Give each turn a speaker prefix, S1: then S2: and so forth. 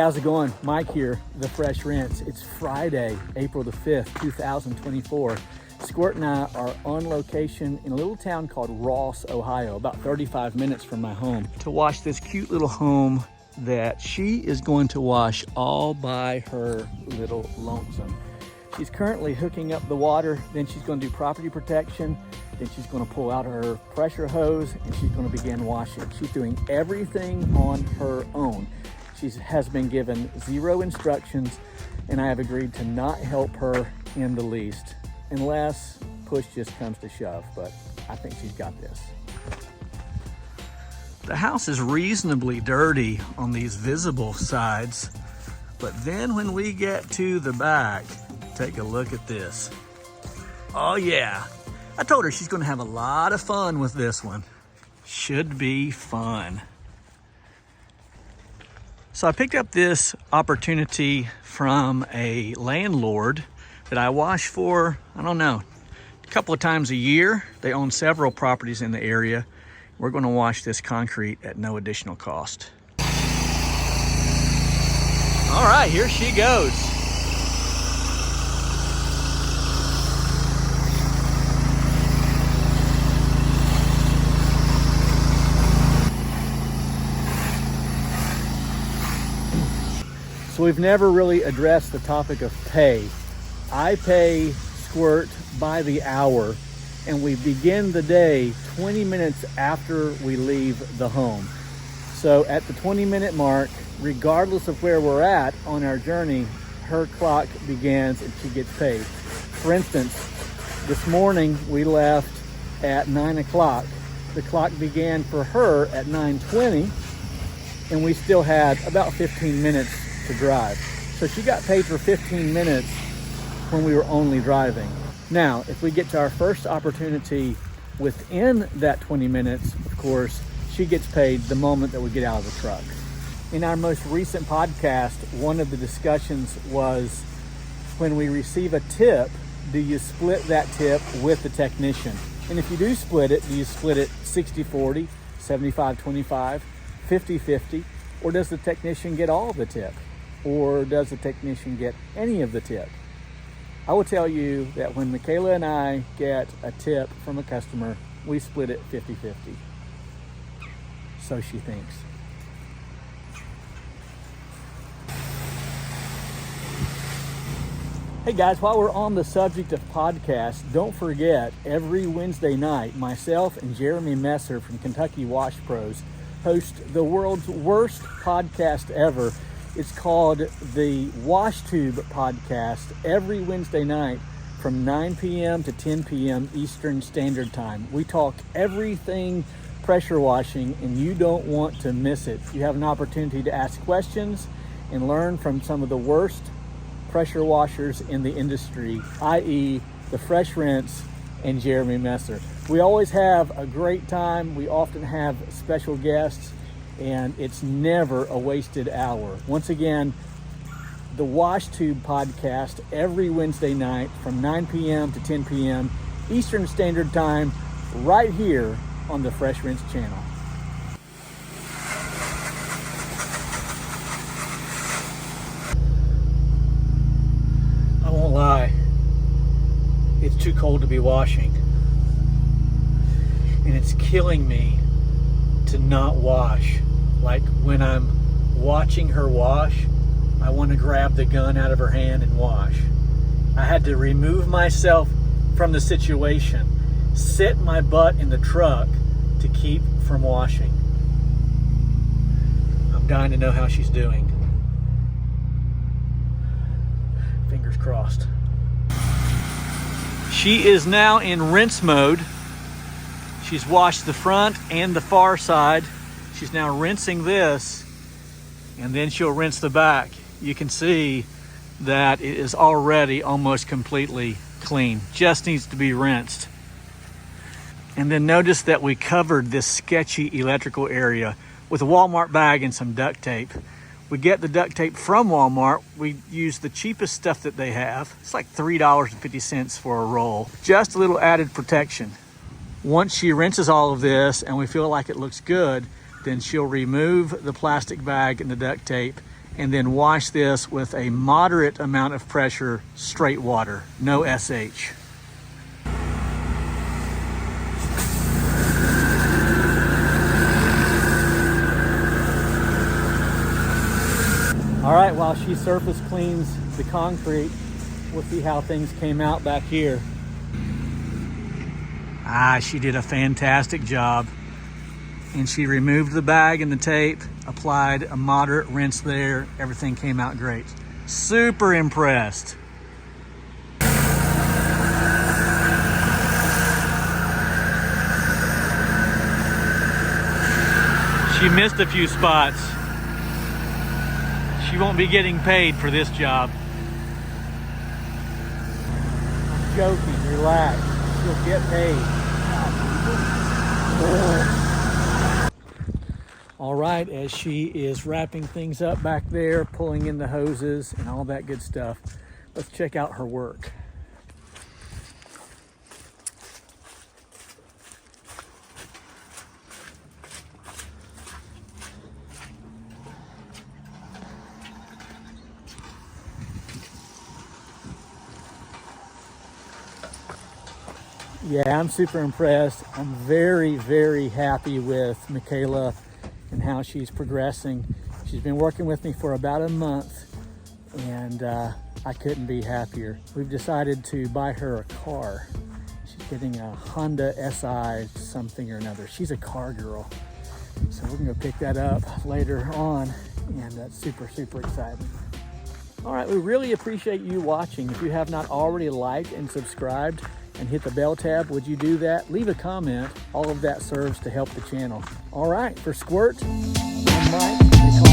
S1: how's it going? Mike here, The Fresh Rinse. It's Friday, April the 5th, 2024. Squirt and I are on location in a little town called Ross, Ohio, about 35 minutes from my home, to wash this cute little home that she is going to wash all by her little lonesome. She's currently hooking up the water, then she's going to do property protection, then she's going to pull out her pressure hose, and she's going to begin washing. She's doing everything on her own. She has been given zero instructions, and I have agreed to not help her in the least, unless push just comes to shove, but I think she's got this. The house is reasonably dirty on these visible sides, but then when we get to the back, take a look at this. Oh yeah, I told her she's gonna have a lot of fun with this one. Should be fun. So I picked up this opportunity from a landlord that I wash for, I don't know, a couple of times a year. They own several properties in the area. We're going to wash this concrete at no additional cost. All right, here she goes. So we've never really addressed the topic of pay. I pay Squirt by the hour, and we begin the day 20 minutes after we leave the home. So at the 20-minute mark, regardless of where we're at on our journey, her clock begins and she gets paid. For instance, this morning we left at 9 o'clock. The clock began for her at 9:20, and we still had about 15 minutes to drive. So she got paid for 15 minutes when we were only driving. Now, if we get to our first opportunity within that 20 minutes, of course, she gets paid the moment that we get out of the truck. In our most recent podcast, one of the discussions was, when we receive a tip, do you split that tip with the technician? And if you do split it, do you split it 60-40, 75-25, 50-50, or does the technician get all of the tip? Or does the technician get any of the tip? I will tell you that when Michaela and I get a tip from a customer, we split it 50-50. So she thinks. Hey guys, while we're on the subject of podcasts, don't forget, every Wednesday night, myself and Jeremy Messer from Kentucky Wash Pros host the world's worst podcast ever. It's called the Wash Tube Podcast, every Wednesday night from 9 p.m. to 10 p.m. Eastern Standard Time. We talk everything pressure washing, and you don't want to miss it. You have an opportunity to ask questions and learn from some of the worst pressure washers in the industry, i.e. The Fresh Rinse and Jeremy Messer. We always have a great time. We often have special guests, and it's never a wasted hour. Once again, the Wash Tube Podcast every Wednesday night from 9 p.m. to 10 p.m. Eastern Standard Time, right here on the Fresh Rinse channel. I won't lie, it's too cold to be washing, and it's killing me to not wash. Like when I'm watching her wash, I want to grab the gun out of her hand and wash. I had to remove myself from the situation, sit my butt in the truck to keep from washing. I'm dying to know how she's doing. Fingers crossed. She is now in rinse mode. She's washed the front and the far side. She's now rinsing this, and then she'll rinse the back. You can see that it is already almost completely clean. Just needs to be rinsed. And then notice that we covered this sketchy electrical area with a Walmart bag and some duct tape. We get the duct tape from Walmart. We use the cheapest stuff that they have. It's like $3.50 for a roll. Just a little added protection. Once she rinses all of this and we feel like it looks good, then she'll remove the plastic bag and the duct tape and then wash this with a moderate amount of pressure, straight water, no SH. All right, while she surface cleans the concrete, we'll see how things came out back here. She did a fantastic job. And she removed the bag and the tape, applied a moderate rinse there. Everything came out great. Super impressed. She missed a few spots. She won't be getting paid for this job. I'm joking, relax. She'll get paid. All right, as she is wrapping things up back there, pulling in the hoses and all that good stuff, let's check out her work. Yeah, I'm super impressed. I'm very, very happy with Michaela and how she's progressing. She's been working with me for about a month, and I couldn't be happier. We've decided to buy her a car. She's getting a Honda SI something or another. She's a car girl. So we're gonna pick that up later on, and that's super, super exciting. All right, we really appreciate you watching. If you have not already liked and subscribed and hit the bell tab, would you do that? Leave a comment. All of that serves to help the channel. All right, for Squirt, I'm Mike.